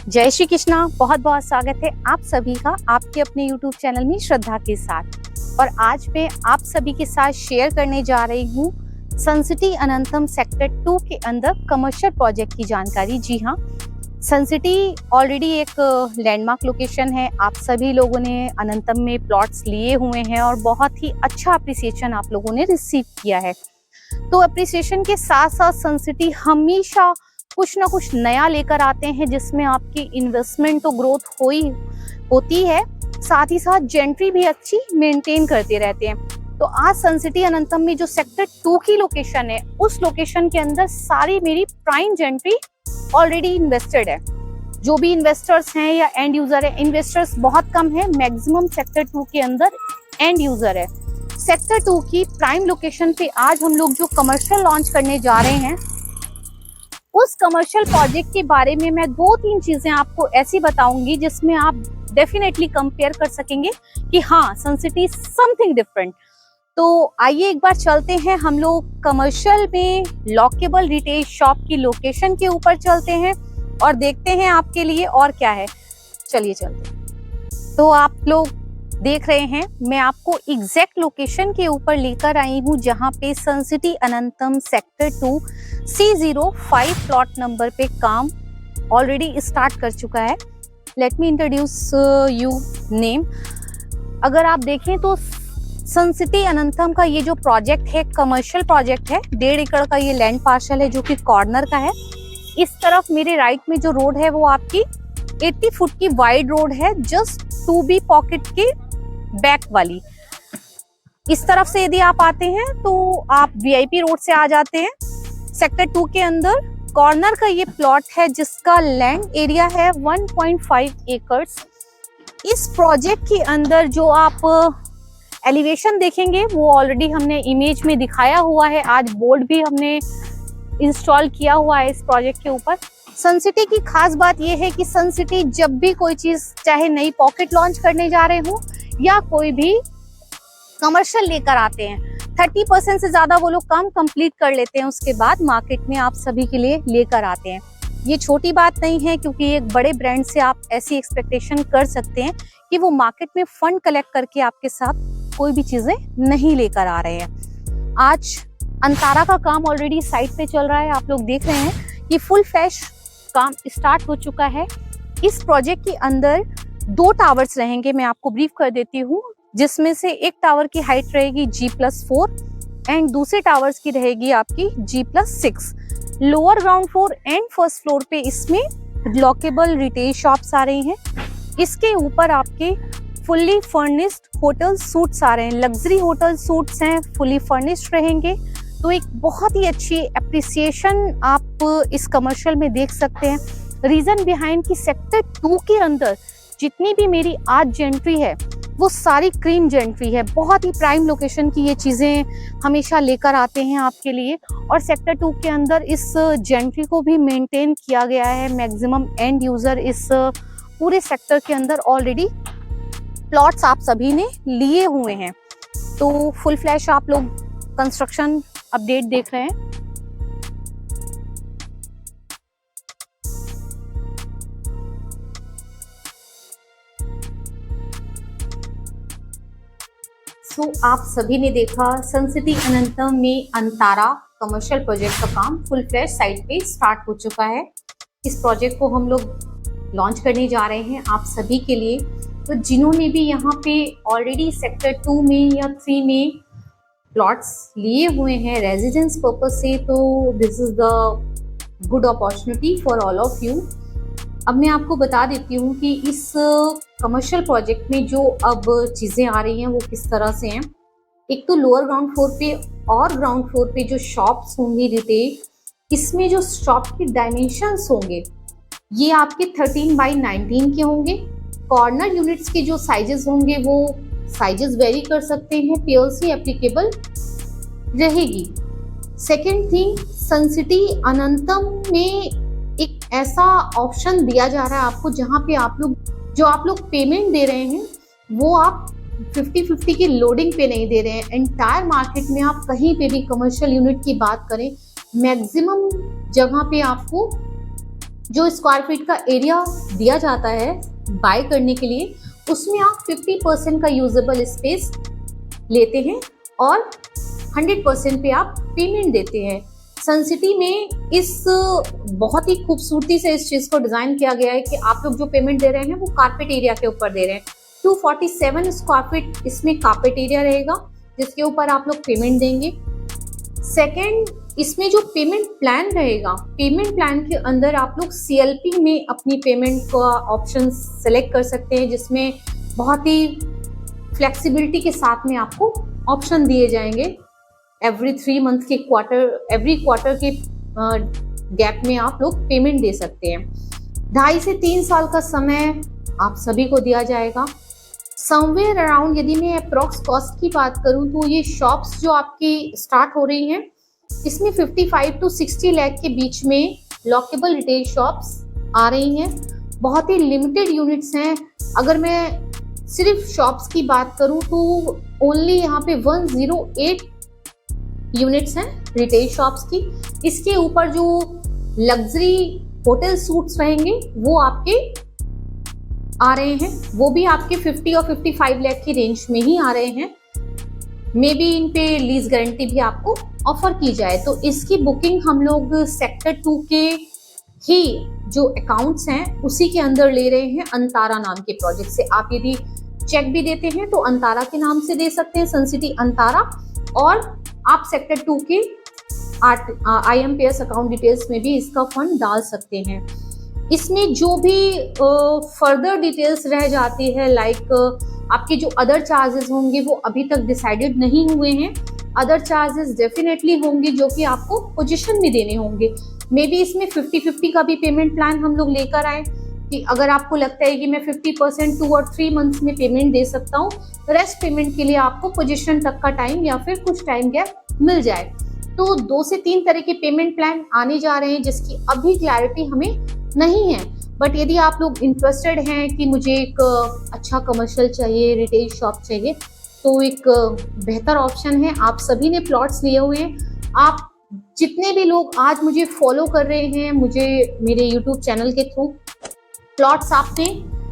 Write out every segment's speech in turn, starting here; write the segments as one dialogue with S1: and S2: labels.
S1: जय श्री कृष्णा। बहुत बहुत स्वागत है आप सभी का आपके अपने YouTube चैनल में श्रद्धा के साथ। और आज मैं आप सभी के साथ शेयर करने जा रही हूँ सनसिटी अनंतम सेक्टर 2 के अंदर कमर्शियल प्रोजेक्ट की जानकारी। जी हाँ, सनसिटी ऑलरेडी एक लैंडमार्क लोकेशन है। आप सभी लोगों ने अनंतम में प्लॉट्स लिए हुए हैं और बहुत ही अच्छा अप्रिसिएशन आप लोगों ने रिसीव किया है। तो अप्रिसिएशन के साथ साथ सनसिटी हमेशा कुछ ना कुछ नया लेकर आते हैं, जिसमें आपकी इन्वेस्टमेंट तो ग्रोथ होती है, साथ ही साथ जेंट्री भी अच्छी मेंटेन करते रहते हैं। तो आज सनसिटी अनंतम में जो सेक्टर 2 की लोकेशन है, उस लोकेशन के अंदर सारी मेरी प्राइम जेंट्री ऑलरेडी इन्वेस्टेड है। जो भी इन्वेस्टर्स हैं या एंड यूजर है, इन्वेस्टर्स बहुत कम है, मैक्सिमम सेक्टर 2 के अंदर एंड यूजर है। सेक्टर 2 की प्राइम लोकेशन पे आज हम लोग जो कमर्शियल लॉन्च करने जा रहे हैं, उस कमर्शियल प्रोजेक्ट के बारे में मैं 2-3 चीजें आपको ऐसी बताऊंगी जिसमें आप डेफिनेटली कंपेयर कर सकेंगे कि हाँ, सनसिटी समथिंग डिफरेंट। तो आइए एक बार चलते हैं, हम लोग कमर्शियल में लॉकेबल रिटेल शॉप की लोकेशन के ऊपर चलते हैं और देखते हैं आपके लिए और क्या है। चलिए चलते हैं। तो आप लोग देख रहे हैं, मैं आपको एग्जैक्ट लोकेशन के ऊपर लेकर आई हूँ जहाँ पे sun city Anantam sector 2 C05 plot number पे काम ऑलरेडी स्टार्ट कर चुका है। Let me introduce you name. अगर आप देखें तो सनसिटी अनंतम का ये जो प्रोजेक्ट है, कमर्शियल प्रोजेक्ट है, 1.5 एकड़ का ये लैंड पार्सल है जो कि कॉर्नर का है। इस तरफ मेरे राइट में जो रोड है वो आपकी 80 फुट की वाइड रोड है, जस्ट 2B पॉकेट के बैक वाली। इस तरफ से यदि आप आते हैं तो आप VIP रोड से आ जाते हैं। सेक्टर 2 के अंदर कॉर्नर का ये प्लॉट है जिसका लैंड एरिया है 1.5 एकर्स। इस प्रोजेक्ट के अंदर जो आप एलिवेशन देखेंगे वो ऑलरेडी हमने इमेज में दिखाया हुआ है। आज बोर्ड भी हमने इंस्टॉल किया हुआ है इस प्रोजेक्ट के ऊपर। सनसिटी की खास बात यह है कि सनसिटी जब भी कोई चीज, चाहे नई पॉकेट लॉन्च करने जा रहे हो या कोई भी कमर्शियल लेकर आते हैं, 30% से ज्यादा वो लोग काम कंप्लीट कर लेते हैं, उसके बाद मार्केट में आप सभी के लिए लेकर आते हैं। ये छोटी बात नहीं है, क्योंकि एक बड़े ब्रांड से आप ऐसी एक्सपेक्टेशन कर सकते हैं कि वो मार्केट में फंड कलेक्ट करके आपके साथ कोई भी चीजें नहीं लेकर आ रहे हैं। आज अंतारा का काम ऑलरेडी साइट पे चल रहा है। आप लोग देख रहे हैं कि फुल फ्लैश काम स्टार्ट हो चुका है। इस प्रोजेक्ट के अंदर 2 टावर्स रहेंगे, मैं आपको ब्रीफ कर देती हूँ, जिसमें से एक टावर की हाइट रहेगी G+4 एंड दूसरे टावर्स की रहेगी आपकी G+6। Lower ground floor and first floor पे इसमें लॉकेबल रिटेल शॉप्स आ रही हैं। इसके ऊपर आपके फुल्ली फर्निश्ड होटल सूट्स आ रहे हैं, लग्जरी होटल सूट्स हैं, फुल्ली फर्निश्ड रहेंगे। तो एक बहुत ही अच्छी एप्रिसिएशन आप इस कमर्शियल में देख सकते हैं। रीजन बिहाइंड कि सेक्टर 2 के अंदर जितनी भी मेरी आज जेंट्री है वो सारी क्रीम जेंट्री है। बहुत ही प्राइम लोकेशन की ये चीजें हमेशा लेकर आते हैं आपके लिए। और सेक्टर 2 के अंदर इस जेंट्री को भी मेंटेन किया गया है। मैक्सिमम एंड यूजर इस पूरे सेक्टर के अंदर ऑलरेडी प्लॉट्स आप सभी ने लिए हुए हैं। तो फुल फ्लैश आप लोग कंस्ट्रक्शन अपडेट देख रहे हैं। आप सभी ने देखा सनसिटी अनंतम में अंतारा कमर्शियल प्रोजेक्ट का काम फुल फ्लैश साइट पे स्टार्ट हो चुका है। इस प्रोजेक्ट को हम लोग लॉन्च करने जा रहे हैं आप सभी के लिए। तो जिन्होंने भी यहाँ पे ऑलरेडी सेक्टर 2 में या 3 में प्लॉट्स लिए हुए हैं रेजिडेंस पर्पस से, तो this is the good opportunity for all of you. अब मैं आपको बता देती हूँ कि इस कमर्शियल प्रोजेक्ट में जो अब चीज़ें आ रही हैं वो किस तरह से हैं। एक तो लोअर ग्राउंड फ्लोर पे और ग्राउंड फ्लोर पे जो शॉप्स होंगी रिटेल, इसमें जो शॉप के डायमेंशंस होंगे ये आपके 13x19 के होंगे। कॉर्नर यूनिट्स के जो साइजेस होंगे वो साइजेस वेरी कर सकते हैं, PLC एप्लीकेबल रहेगी। सेकेंड थिंग, सनसिटी अनंतम में एक ऐसा ऑप्शन दिया जा रहा है आपको जहां पे आप लोग पेमेंट दे रहे हैं वो आप 50-50 की लोडिंग पे नहीं दे रहे हैं। एंटायर मार्केट में आप कहीं पे भी कमर्शियल यूनिट की बात करें, मैक्सिमम जगह पे आपको जो स्क्वायर फीट का एरिया दिया जाता है बाय करने के लिए, उसमें आप 50% का यूजेबल स्पेस लेते हैं और 100% पे आप पेमेंट देते हैं। सन सिटी में इस बहुत ही खूबसूरती से इस चीज को डिजाइन किया गया है कि आप लोग जो पेमेंट दे रहे हैं वो कारपेट एरिया के ऊपर दे रहे हैं। 247 स्क्वायर फीट इसमें कारपेट एरिया रहेगा जिसके ऊपर आप लोग पेमेंट देंगे। सेकेंड, इसमें जो पेमेंट प्लान रहेगा, पेमेंट प्लान के अंदर आप लोग CLP में अपनी पेमेंट का ऑप्शन सेलेक्ट कर सकते हैं, जिसमें बहुत ही फ्लेक्सिबिलिटी के साथ में आपको ऑप्शन दिए जाएंगे। एवरी क्वार्टर के गैप में आप लोग पेमेंट दे सकते हैं। 2.5 से 3 साल का समय आप सभी को दिया जाएगा। समवेयर अराउंड, यदि मैं अप्रॉक्स कॉस्ट की बात करूं तो ये शॉप्स जो आपकी स्टार्ट हो रही हैं, इसमें 55 to 60 लाख के बीच में लॉकेबल रिटेल शॉप्स आ रही हैं। बहुत ही लिमिटेड यूनिट्स हैं। अगर मैं सिर्फ शॉप्स की बात करूं तो ओनली यहाँ पे 108 यूनिट्स हैं रिटेल शॉप्स की। इसके ऊपर जो लग्जरी होटल सूट्स रहेंगे वो आपके आ रहे हैं, वो भी आपके 50 और 55 लाख की रेंज में ही आ रहे हैं। मे बी इन पे लीज गारंटी भी आपको ऑफर की जाए। तो इसकी बुकिंग हम लोग सेक्टर 2 के ही जो अकाउंट्स हैं उसी के अंदर ले रहे हैं, अंतारा नाम के प्रोजेक्ट से। आप यदि चेक भी देते हैं तो अंतारा के नाम से दे सकते हैं, सन सिटी अंतारा, और आप सेक्टर 2 के IMPS अकाउंट डिटेल्स में भी इसका फंड डाल सकते हैं। इसमें जो भी फर्दर डिटेल्स रह जाती है, लाइक आपके जो अदर चार्जेस होंगे वो अभी तक डिसाइडेड नहीं हुए हैं। अदर चार्जेस डेफिनेटली होंगे जो कि आपको पोजीशन में देने होंगे। मे बी इसमें 50-50 का भी पेमेंट प्लान हम लोग लेकर आए कि अगर आपको लगता है कि मैं 50% 2 और 3 मंथ्स में पेमेंट दे सकता हूँ, रेस्ट पेमेंट के लिए आपको पोजीशन तक का टाइम या फिर कुछ टाइम गैप मिल जाए। तो 2 से 3 तरह के पेमेंट प्लान आने जा रहे हैं जिसकी अभी क्लैरिटी हमें नहीं है। बट यदि आप लोग इंटरेस्टेड हैं कि मुझे एक अच्छा कमर्शियल चाहिए, रिटेल शॉप चाहिए, तो एक बेहतर ऑप्शन है। आप सभी ने प्लॉट्स लिए हुए हैं। आप जितने भी लोग आज मुझे फॉलो कर रहे हैं, मुझे मेरे YouTube चैनल के थ्रू, प्लॉट्स आपने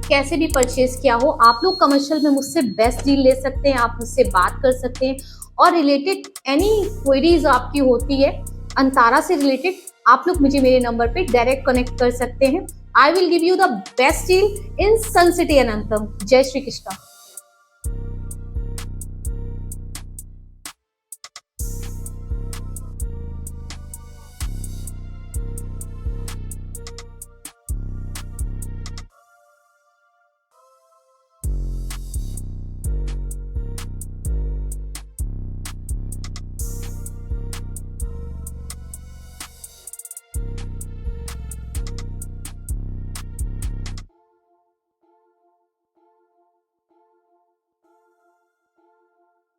S1: कैसे भी परचेज किया हो, आप लोग कमर्शियल में मुझसे बेस्ट डील ले सकते हैं। आप मुझसे बात कर सकते हैं और रिलेटेड एनी क्वेरीज आपकी होती है अंतारा से रिलेटेड, आप लोग मुझे मेरे नंबर पे डायरेक्ट कनेक्ट कर सकते हैं। I will give you the best deal in sun city Anantam. जय श्री कृष्णा।